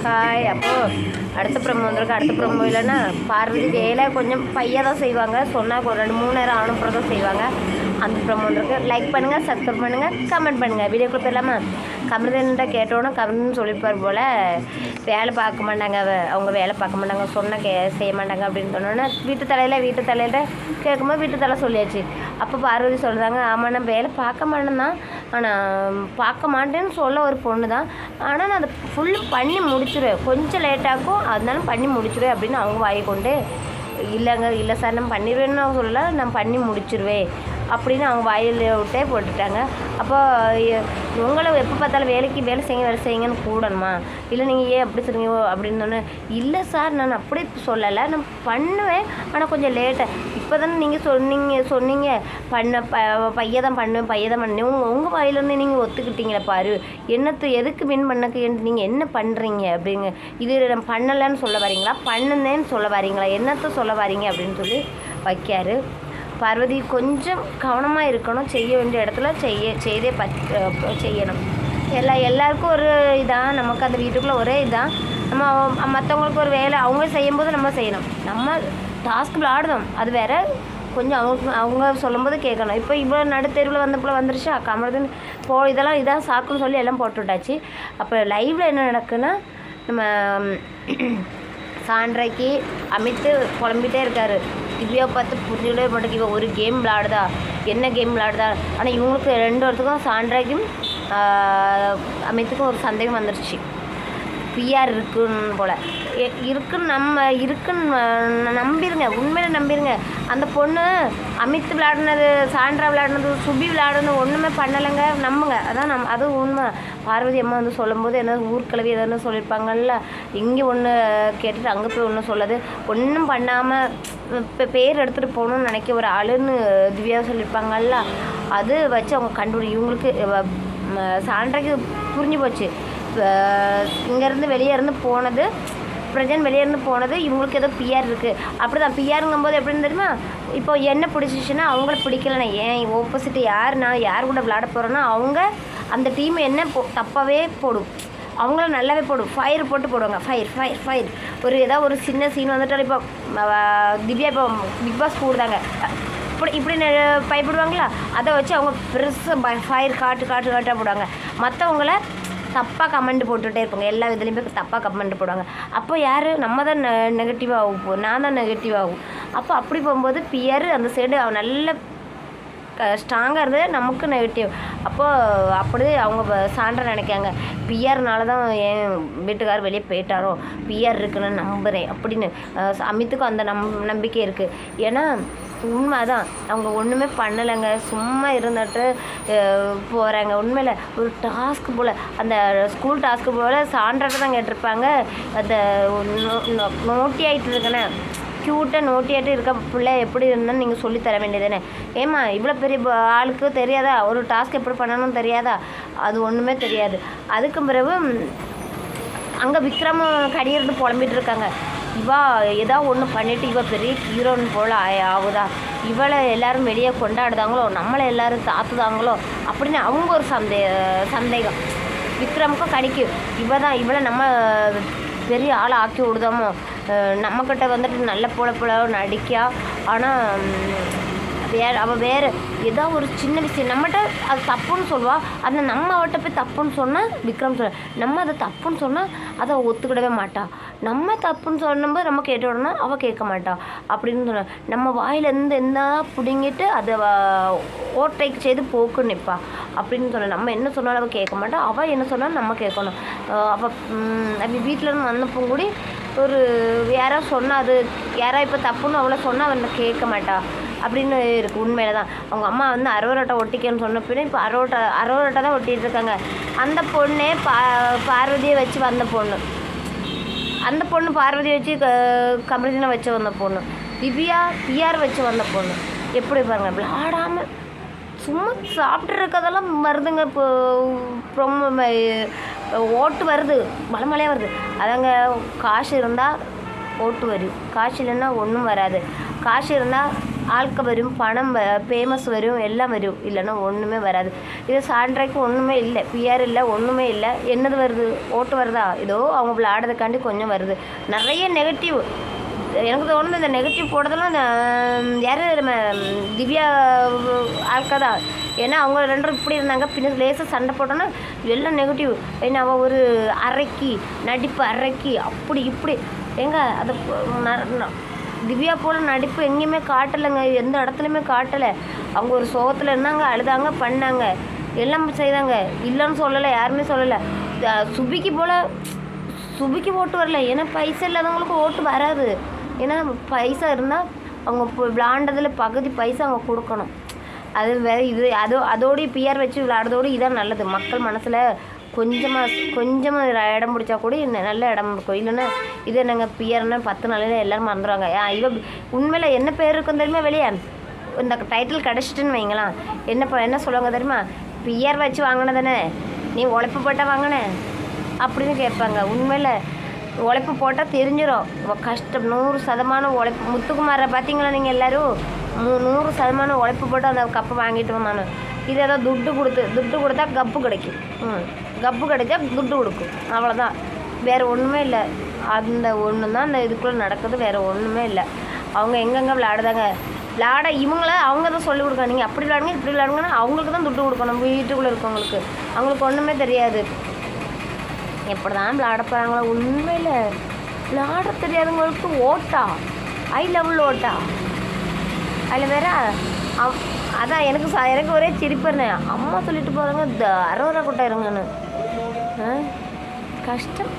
Hi. அப்போது அடுத்த promo வந்திருக்கு. அடுத்த ப்ரமோ இல்லைன்னா பார்வதி வேலை கொஞ்சம் பையன் தான் செய்வாங்க. சொன்னால் ஒரு 2-3 நேரம் அனுப்புகிறத செய்வாங்க. அந்த ப்ரமோ வந்திருக்கு. லைக் பண்ணுங்கள், சப்ஸ்கிரைப் பண்ணுங்கள், கமெண்ட் பண்ணுங்கள். வீடியோக்குள்ளே போயிடலாமா? கமருதன்ட்ட கேட்டோன்னா கமருதன் சொல்லியிருப்பார் போல் வேலை பார்க்க மாட்டாங்க, அவங்க வேலை பார்க்க மாட்டாங்க, சொன்னால் செய்ய மாட்டாங்க அப்படின்னு சொன்னோன்னே வீட்டு தலையில் கேட்கும்போது வீட்டு தலை சொல்லியாச்சு. அப்போ பார்வதி சொல்கிறாங்க, ஆமாம் நான் வேலை பார்க்க மாட்டேன் தான், ஆனால் பார்க்க மாட்டேன்னு சொல்ல ஒரு பொண்ணு தான், ஆனால் நான் அதை ஃபுல்லு பண்ணி முடிச்சுருவேன், கொஞ்சம் லேட்டாகும் அதனால பண்ணி முடிச்சுருவேன் அப்படின்னு அவங்க வாங்கி கொண்டு இல்லைங்க இல்லை சார் நான் பண்ணிடுவேன்னு நான் சொல்லலை, நான் பண்ணி முடிச்சிருவேன் அப்படின்னு அவங்க வாயில் விட்டே போட்டுட்டாங்க. அப்போ உங்களை எப்போ பார்த்தாலும் வேலை செய்யுங்கன்னு கூடணுமா, இல்லை நீங்கள் ஏன் அப்படி சொல்லுங்க அப்படின்னு சொன்னேன். இல்லை சார் நான் அப்படி சொல்லலை, நான் பண்ணுவேன் ஆனால் கொஞ்சம் லேட்டாக. இப்போ தானே நீங்கள் சொன்னீங்க பையன் தான் பண்ணேன் உங்கள் வாயிலேருந்து நீங்கள் ஒத்துக்கிட்டீங்களே பாரு, எதுக்கு வின் பண்ணக்கு நீங்கள் என்ன பண்ணுறீங்க அப்படிங்க, இது நான் பண்ணலைன்னு சொல்ல வரீங்களா, பண்ணுனேன்னு சொல்ல வரீங்களா, என்னத்தை சொல்ல வரீங்க அப்படின்னு சொல்லி வைக்காரு. பார்வதி கொஞ்சம் கவனமாக இருக்கணும், செய்ய வேண்டிய இடத்துல செய்யணும். எல்லாருக்கும் ஒரு இதான், நமக்கு அந்த வீட்டுக்குள்ளே ஒரே இதான், நம்ம மற்றவங்களுக்கு ஒரு வேலை அவங்க செய்யும்போது நம்ம செய்யணும், நம்ம டாஸ்க் விளாடுதோம் அது வேறு, கொஞ்சம் அவங்க சொல்லும்போது கேட்கணும். இப்போ இவ்வளோ நடுத்தெருவில் வந்தப்போ வந்துருச்சா கமருதன் இதான் சாக்குன்னு சொல்லி எல்லாம் போட்டு விட்டாச்சு. அப்போ லைவில் என்ன நடக்குன்னா, நம்ம சாண்ட்ராக்கு அமித்து புலம்பிகிட்டே இருக்கார். திவ்யா பார்த்து புரிஞ்சுக்கவே மாட்டேங்க, இவன் ஒரு கேம் விளாடுதா, என்ன கேம் விளாடுதா. ஆனால் இவங்களுக்கு 2 பேர்த்துக்கும் சாண்ட்ராக்கும் அமித்துக்கும் ஒரு சந்தேகம் வந்துருச்சு, பிஆர் இருக்குன்னு போல் இருக்குன்னு நம்பிடுங்க, உண்மையில நம்பிடுங்க. அந்த பொண்ணு அமித் விளையாடினது, சாண்ட்ரா விளையாடினது, சுபி விளையாடினது ஒன்றுமே பண்ணலைங்க, நம்புங்க. அதான் அது உண்மை. பார்வதி அம்மா வந்து சொல்லும்போது என்ன ஊர்க்கிழவி எதுன்னு சொல்லியிருப்பாங்கல்ல, இங்கே ஒன்று கேட்டுட்டு அங்கே போய் ஒன்று சொல்லுது, ஒன்றும் பண்ணாமல் இப்போ பேர் எடுத்துகிட்டு போகணுன்னு நினைக்க ஒரு ஆளுன்னு திவ்யா சொல்லியிருப்பாங்கல்ல, அது வச்சு அவங்க இவங்களுக்கு சாண்ட்ராக்கு புரிஞ்சு போச்சு. இங்கேருந்து வெளியே போனது பிரஜன் வெளியே போனது இவங்களுக்கு ஏதோ பிஆர் இருக்குது. அப்படி தான் பிஆருங்கும்போது எப்படின்னு தெரியுமா, இப்போ என்ன பிடிச்சிச்சுன்னா அவங்கள பிடிக்கலன்னா ஏன் ஆப்போசிட்டு யார் கூட விளையாட போகிறோன்னா அவங்க அந்த டீம் என்ன தப்பாகவே போடும், அவங்கள நல்லாவே போடும், ஃபயர் போட்டு போடுவாங்க, ஃபயர் ஏதாவது ஒரு சின்ன சீன் வந்துட்டாலும். இப்போ திவ்யா இப்போ பிக் பாஸ் கூடுதாங்க, இப்படி பயப்படுவாங்களா, அதை வச்சு அவங்க பெருசாக ஃபயர் காட்டாக போடுவாங்க. மற்றவங்கள தப்பாக கமெண்ட் போட்டுகிட்டே இருப்பாங்க, எல்லா இதுலேயும் போய் தப்பாக கமெண்ட் போடுவாங்க. அப்போ யார் நம்ம தான் நெகட்டிவாக ஆகும், நான் தான் நெகட்டிவ் ஆகும். அப்போ அப்படி போகும்போது பிஆர் அந்த சைடு நல்ல ஸ்ட்ராங்காக இருந்தது, நமக்கு நெகட்டிவ். அப்போது அப்படி அவங்க சாண்ட்ரா நினைக்காங்க, பிஆர்னால தான் என் வீட்டுக்காரர் வெளியே போயிட்டாரோ, பிஆர் இருக்குன்னு நம்புகிறேன் அப்படின்னு. அமித்துக்கும் அந்த நம்பிக்கை இருக்குது. ஏன்னா உண்மை தான், அவங்க ஒன்றுமே பண்ணலைங்க, சும்மா இருந்துட்டு போகிறாங்க. உண்மையில் ஒரு டாஸ்க்கு போல், அந்த ஸ்கூல் டாஸ்க்கு போல் சாண்ட்ராட்ட தான் கேட்டிருப்பாங்க. அந்த நோட்டி ஆகிட்டு இருக்கேனே, க்யூட்டாக நோட்டியாட்டு இருக்க பிள்ளை எப்படி இருந்தான்னு நீங்கள் சொல்லித்தர வேண்டியதுதானே. ஏம்மா இவ்வளோ பெரிய ஆளுக்கு தெரியாதா, ஒரு டாஸ்க் எப்படி பண்ணணும்னு தெரியாதா, அது ஒன்றுமே தெரியாது. அதுக்கு பிறகு அங்கே விக்ரமும் கடியிருந்து புலம்பிகிட்டு இருக்காங்க, இவா ஏதாவது ஒன்று பண்ணிவிட்டு இவள் பெரிய ஹீரோன்னு போல் ஆகுதா, இவளை எல்லோரும் வெளியே கொண்டாடுதாங்களோ, நம்மளை எல்லோரும் தாத்துதாங்களோ அப்படின்னு அவங்க ஒரு சந்தேகம். விக்ரமுக்கும் கடிக்கும், இவளை நம்ம பெரிய ஆளை ஆக்கி விடுதாமோ, நம்மக்கிட்ட வந்துட்டு நல்ல போல நடிக்கா, ஆனால் அவள் வேறு ஏதோ ஒரு சின்ன விஷயம் நம்மகிட்ட அது தப்புன்னு சொல்லுவாள், அதை நம்ம அவட்ட போய் தப்புன்னு சொன்னால் விக்ரம் சொல்ல, நம்ம அதை தப்புன்னு சொன்னால் அதை ஒத்துக்கிடவே மாட்டாள், நம்ம தப்புன்னு சொன்னபோது நம்ம கேட்ட உடனே அவள் கேட்க மாட்டாள் அப்படின்னு சொன்ன, நம்ம வாயிலேருந்து என்ன பிடுங்கிட்டு அதை ஓட்டைக்கு செய்து போக்கு நிற்பா அப்படின்னு சொன்ன. நம்ம என்ன சொன்னாலும் அவள் கேட்க மாட்டாள், அவள் என்ன சொன்னாலும் நம்ம கேட்கணும். அவள் வீட்டிலேருந்து வந்தப்போ கூட ஒரு யாராவது சொன்னால் அது யாராவது இப்போ தப்புன்னு அவளை சொன்னால் அவன் கேட்க மாட்டா அப்படின்னு இருக்குது. உண்மையில தான் அவங்க அம்மா வந்து அரோரட்டை ஒட்டிக்கன்னு சொன்ன பின்னே இப்போ அரோரட்டை தான் ஒட்டிகிட்டு இருக்காங்க. அந்த பொண்ணே பார்வதியை வச்சு வந்த பொண்ணு, அந்த பொண்ணு பார்வதியை வச்சு கமருதீனை வச்சு வந்த பொண்ணு, திவ்யா பிஆர் வச்சு வந்த பொண்ணு. எப்படி பாருங்க, விளாடாமல் சும்மா சாப்பிட்டு இருக்கதெல்லாம் வருதுங்க. இப்போ ரொம்ப ஓட்டு வருது, மலைமலையாக வருது. அதங்க காசு இருந்தால் ஓட்டு வரும், காசு இல்லைன்னா ஒன்றும் வராது. காசு இருந்தால் ஆட்க வரும், பணம் ஃபேமஸ் வரும், எல்லாம் வரும். இல்லைன்னா ஒன்றுமே வராது. இது சாண்ட்ராக்கு ஒன்றுமே இல்லை, பிஆர் இல்லை, ஒன்றுமே இல்லை. என்னது வருது? ஓட்டு வருதா? ஏதோ அவங்க விளையாடுறதுக்காண்டி கொஞ்சம் வருது. நிறைய நெகட்டிவ். எனக்கு தோணுது இந்த நெகட்டிவ் போடுறதெல்லாம் யார் நம்ம திவ்யா ஆட்கா தான். ஏன்னா அவங்க 2 இப்படி இருந்தாங்க, பின்ன லேசாக சண்டை போட்டோன்னா எல்லாம் நெகட்டிவ். ஏன்னா அவள் ஒரு அரைக்கி நடிப்பு, அரைக்கி அப்படி இப்படி. ஏங்க அதை திவ்யா போல் நடிப்பு எங்கேயுமே காட்டலைங்க, எந்த இடத்துலையுமே காட்டலை. அவங்க ஒரு சோகத்தில் இருந்தாங்க, அழுதாங்க, பண்ணாங்க, எல்லாம் செய்தாங்க. இல்லைன்னு சொல்லலை, யாருமே சொல்லலை. சுபிக்கு ஓட்டு வரல. ஏன்னா பைசா இல்லாதவங்களுக்கு ஓட்டு வராது. ஏன்னா பைசா இருந்தால் அவங்க விளாண்டதில் பகுதி பைசா அவங்க கொடுக்கணும். அது வேறு. இது அதோடய பிஆர் வச்சு விளையாடுறதோடு இதான் நல்லது. மக்கள் மனசில் கொஞ்சமாக இடம் பிடிச்சா கூட நல்ல இடம் இருக்கும். இல்லைன்னா இது என்னங்க பிஆர்னா 10 நாளையில் எல்லோரும் மறந்துடுவாங்க. உண்மையில் என்ன பேர் இருக்கும் தெரியுமா? வெளியே இந்த டைட்டில் கிடச்சிட்டுன்னு வைங்களாம், என்ன சொல்லுவாங்க தெரியுமா? பிஆர் வச்சு வாங்கினதானே, நீ உழைப்பு போட்டால் வாங்கின அப்படின்னு கேட்பாங்க. உண்மையில் உழைப்பு போட்டால் தெரிஞ்சிடும் கஷ்டம். 100% உழைப்பு. முத்துக்குமாரை பார்த்தீங்களா நீங்கள் எல்லோரும்? 100% உழைப்பு போட்டு அந்த கப்பை வாங்கிட்டு வந்தானு. இது ஏதோ துட்டு கொடுத்தா கப்பு கிடைக்கும். கப்பு கிடைச்சா துட்டு கொடுக்கும், அவ்வளோதான். வேறு ஒன்றுமே இல்லை. அந்த ஒன்று தான் அந்த இதுக்குள்ளே நடக்குது, வேறு ஒன்றுமே இல்லை. அவங்க எங்கெங்கே விளையாடுதாங்க, இவங்கள அவங்க தான் சொல்லிக் கொடுக்காங்க. நீங்கள் அப்படி விளையாடுங்க, இப்படி விளையாடுங்கன்னா அவங்களுக்கு தான் துட்டு கொடுக்கணும். வீட்டுக்குள்ளே இருக்கவங்களுக்கு அவங்களுக்கு ஒன்றுமே தெரியாது. எப்படி தான் விளையாட போகிறாங்களோ. உண்மையில் விளையாட தெரியாதவங்களுக்கு ஓட்டா, ஐ லெவல் ஓட்டா. அதில் வேற அதான் எனக்கு ஒரே சிரிப்புறேன். அம்மா சொல்லிட்டு போகிறாங்க, அரோரா கூட்டம் இருங்கன்னு. கஷ்டம்.